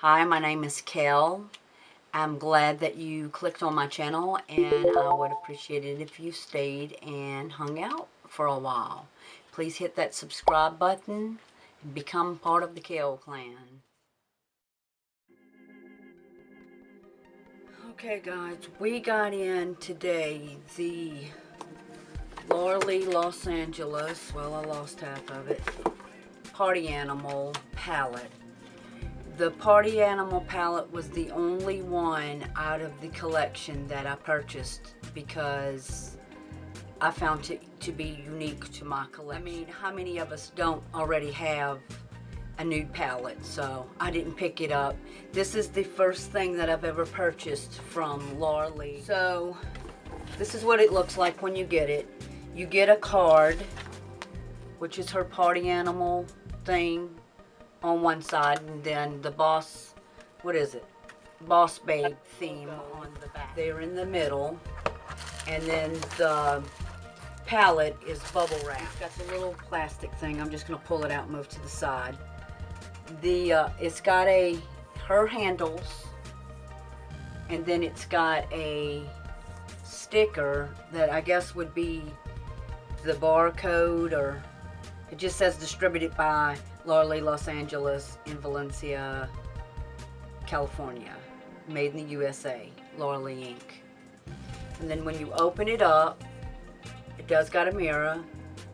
Hi, my name is Kel. I'm glad that you clicked on my channel, and I would appreciate it if you stayed and hung out for a while. Please hit that subscribe button and become part of the Kel clan. Okay guys, we got in today the Los Angeles, well, I lost half of it, Party Animal palette. The Party Animal palette was the only one out of the collection that I purchased because I found it to be unique to my collection. I mean, how many of us don't already have a nude palette? So I didn't pick it up. This is the first thing that I've ever purchased from Laura Lee. So this is what it looks like when you get it. You get a card, which is her Party Animal thing on one side, and then the boss, what is it? Boss Babe theme on the back. They're in the middle, and then the palette is bubble wrap. It's got the little plastic thing. I'm just gonna pull it out and move to the side. It's got her handles, and then it's got a sticker that I guess would be the barcode, or it just says distributed by Laura Lee Los Angeles in Valencia, California. Made in the USA, Laura Lee Inc. And then when you open it up, it does got a mirror,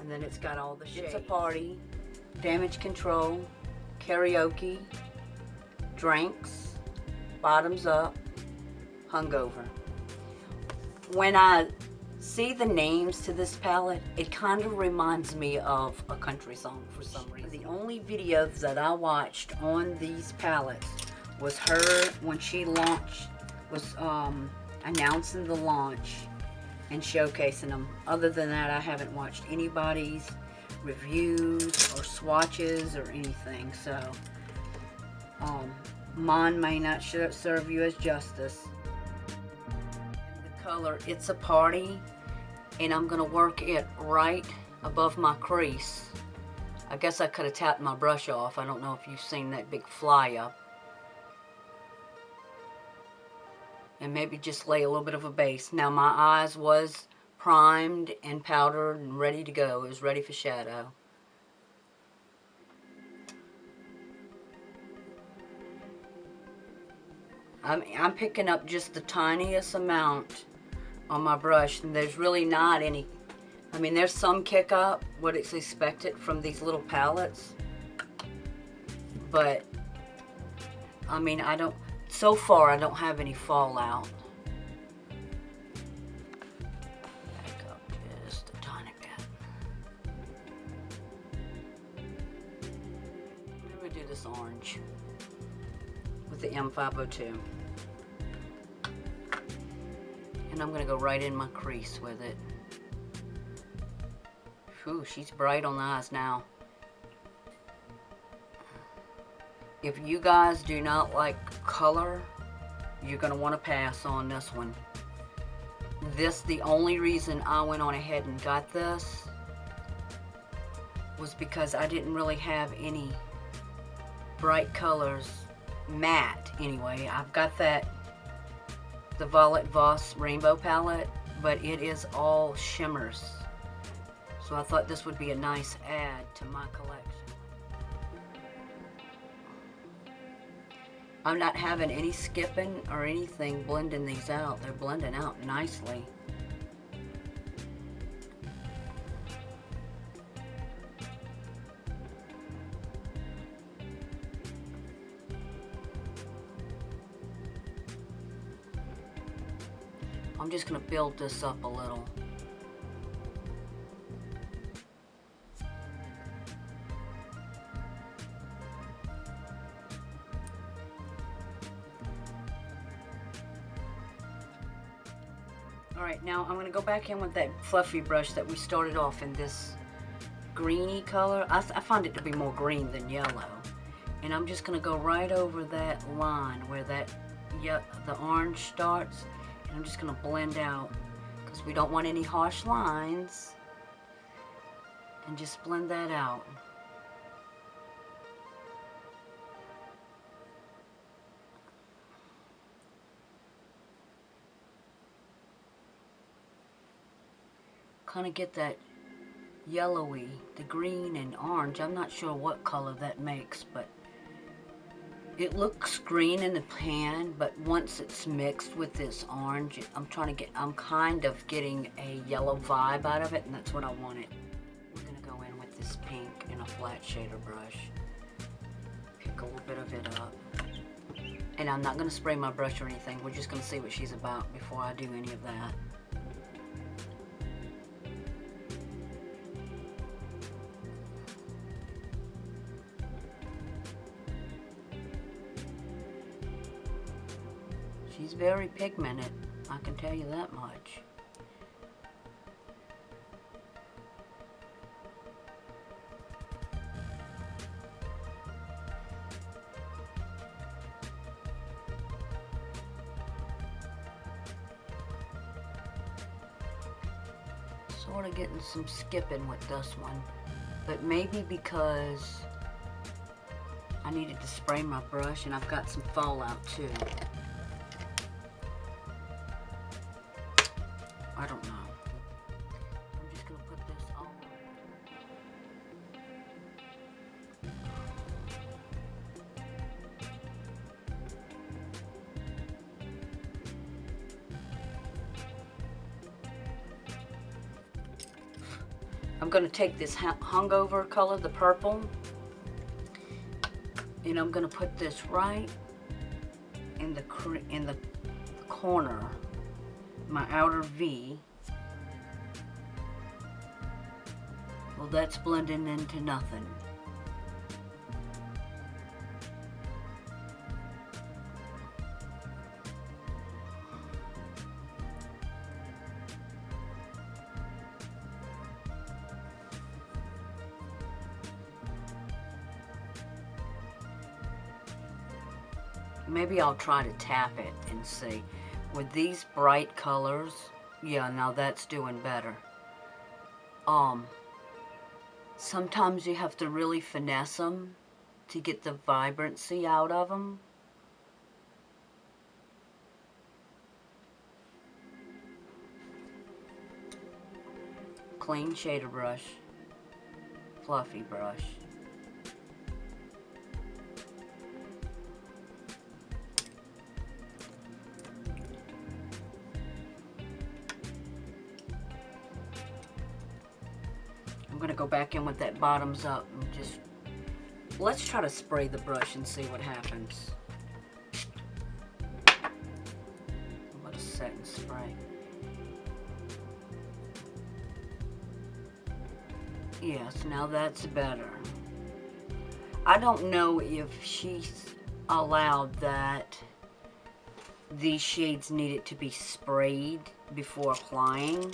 and then it's got all the shades. It's a party, damage control, karaoke, drinks, bottoms up, hungover. When I see the names to this palette, it kind of reminds me of a country song for some reason. The only videos that I watched on these palettes was her when she launched, was announcing the launch and showcasing them. Other than that, I haven't watched anybody's reviews or swatches or anything. So mine may not serve you as justice. The color, it's a party, and I'm gonna work it right above my crease. I guess I could have tapped my brush off. I don't know if you've seen that big fly up. And maybe just lay a little bit of a base. Now my eyes was primed and powdered and ready to go. It was ready for shadow. I'm picking up just the tiniest amount on my brush, and there's really not any. I mean, there's some kick up, what it's expected from these little palettes, but I mean, so far I don't have any fallout. Back up just a tiny bit. I'm gonna do this orange with the M502. And I'm gonna go right in my crease with it. Whew, she's bright on the eyes now. If you guys do not like color, you're gonna wanna pass on this one. The only reason I went on ahead and got this was because I didn't really have any bright colors, matte anyway. I've got the Violet Voss Rainbow palette, but it is all shimmers. So I thought this would be a nice add to my collection. I'm not having any skipping or anything blending these out. They're blending out nicely. I'm just going to build this up a little. Alright, now I'm going to go back in with that fluffy brush that we started off in this greeny color. I find it to be more green than yellow. And I'm just going to go right over that line where the orange starts. And I'm just going to blend out, because we don't want any harsh lines. And just blend that out. kind of get that yellowy, the green and orange. I'm not sure what color that makes, but it looks green in the pan, but once it's mixed with this orange, I'm kind of getting a yellow vibe out of it, and that's what I wanted. We're gonna go in with this pink in a flat shader brush. Pick a little bit of it up. And I'm not gonna spray my brush or anything. We're just gonna see what she's about before I do any of that. She's very pigmented, I can tell you that much. Sort of getting some skipping with this one, but maybe because I needed to spray my brush and I've got some fallout too. I don't know. I'm just going to put this on. I'm going to take this hungover color, the purple, and I'm going to put this right in the corner, my outer V. Well, that's blending into nothing. Maybe I'll try to tap it and see. With these bright colors, yeah, now that's doing better. Sometimes you have to really finesse them to get the vibrancy out of them. Clean shader brush, fluffy brush. I'm going to go back in with that bottoms up and just, let's try to spray the brush and see what happens. Let us set and spray. Yes, now that's better. I don't know if she's allowed that these shades needed to be sprayed before applying.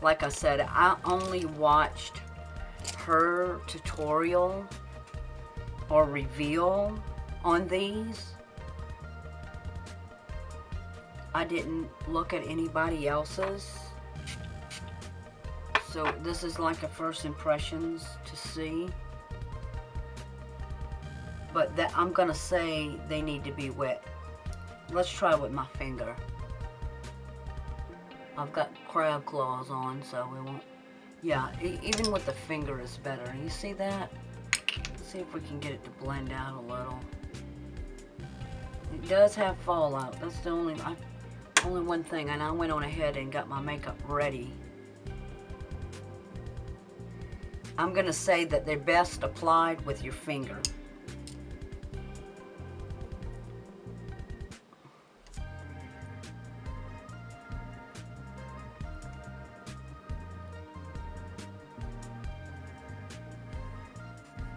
Like I said, I only watched her tutorial or reveal on these. I didn't look at anybody else's. So this is like a first impressions to see. But that, I'm gonna say they need to be wet. Let's try with my finger. I've got crab claws on, so we won't. Yeah, even with the finger is better. You see that? Let's see if we can get it to blend out a little. It does have fallout. That's the only one thing. And I went on ahead and got my makeup ready. I'm gonna say that they're best applied with your finger.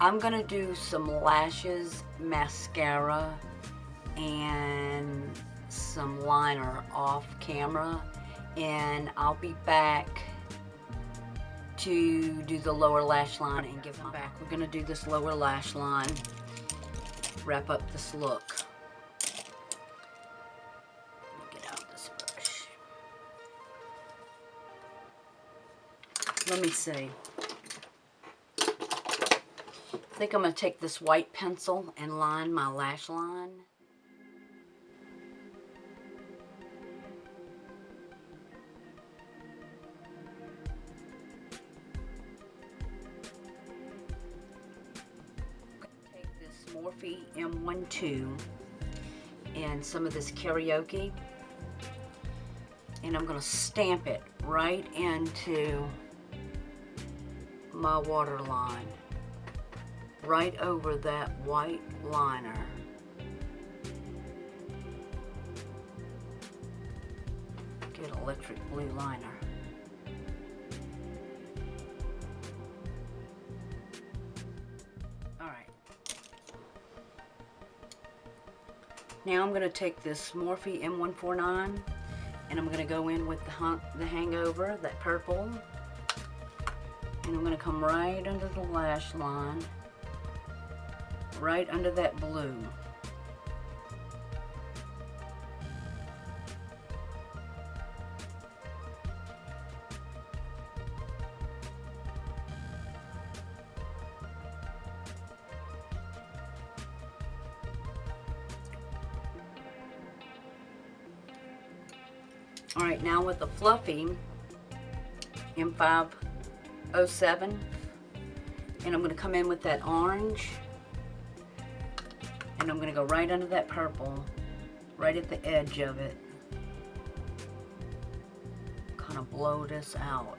I'm gonna do some lashes, mascara, and some liner off camera, and I'll be back to do the lower lash line and give them back. We're gonna do this lower lash line, wrap up this look. Let me get out this brush. Let me see. I think I'm going to take this white pencil and line my lash line. Morphe M12 and some of this karaoke. And I'm going to stamp it right into my waterline, right over that white liner. Get electric blue liner. Alright. Now I'm going to take this Morphe M149 and I'm going to go in with the hangover, that purple. And I'm going to come right under the lash line, right under that blue. Alright, now with the fluffy M507, and I'm going to come in with that orange, and I'm going to go right under that purple, right at the edge of it. Kind of blow this out.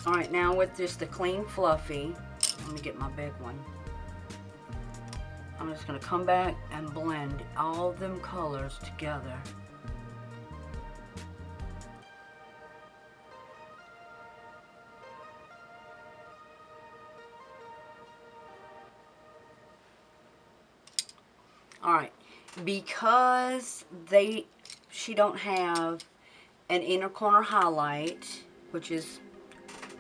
Alright, now with just the clean fluffy, let me get my big one. I'm just going to come back and blend all them colors together. Alright, because she don't have an inner corner highlight, which is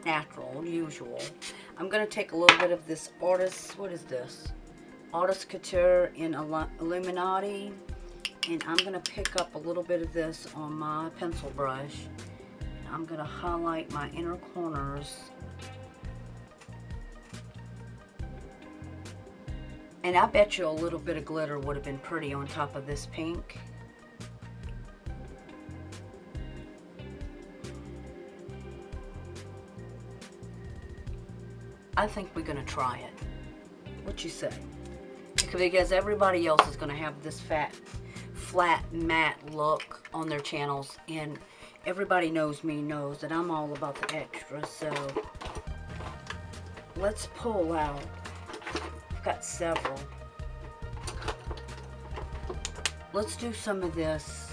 natural, usual, I'm going to take a little bit of this Artist, what is this? Artist Couture in Illuminati, and I'm going to pick up a little bit of this on my pencil brush. I'm going to highlight my inner corners. And I bet you a little bit of glitter would have been pretty on top of this pink. I think we're going to try it. What you say? Because everybody else is going to have this flat, matte look on their channels. And everybody knows that I'm all about the extra. So, let's pull out. I've got several. Let's do some of this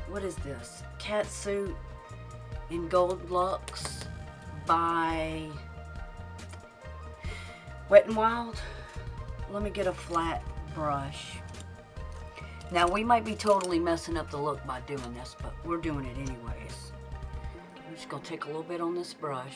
what is this? Catsuit in Gold Luxe by Wet n Wild. Let me get a flat brush. Now we might be totally messing up the look by doing this, but we're doing it anyways. I'm just going to take a little bit on this brush.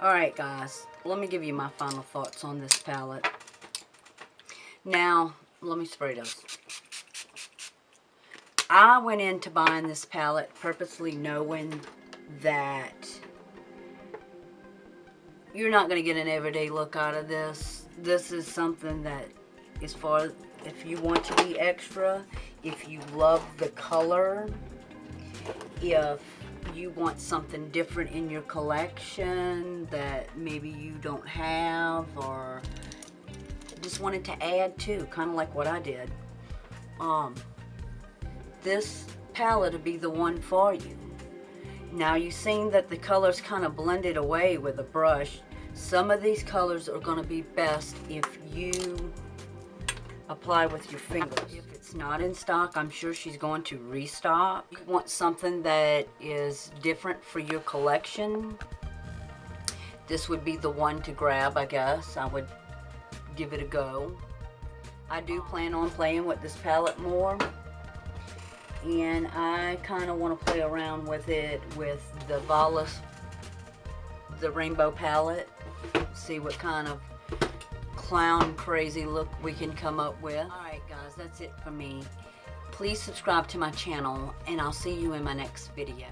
Alright guys, let me give you my final thoughts on this palette. Now, let me spray this. I went into buying this palette purposely knowing that you're not going to get an everyday look out of this. This is something that, as far as if you want to be extra, if you love the color, if you want something different in your collection that maybe you don't have, or just wanted to add to, kind of like what I did, this palette would be the one for you. Now you've seen that the colors kind of blended away with a brush. Some of these colors are going to be best if you apply with your fingers. If it's not in stock, I'm sure she's going to restock. You want something that is different for your collection, this would be the one to grab, I guess. I would give it a go. I do plan on playing with this palette more, and I kind of want to play around with it with the the rainbow palette, see what kind of clown crazy look we can come up with. Alright guys, that's it for me. Please subscribe to my channel, and I'll see you in my next video.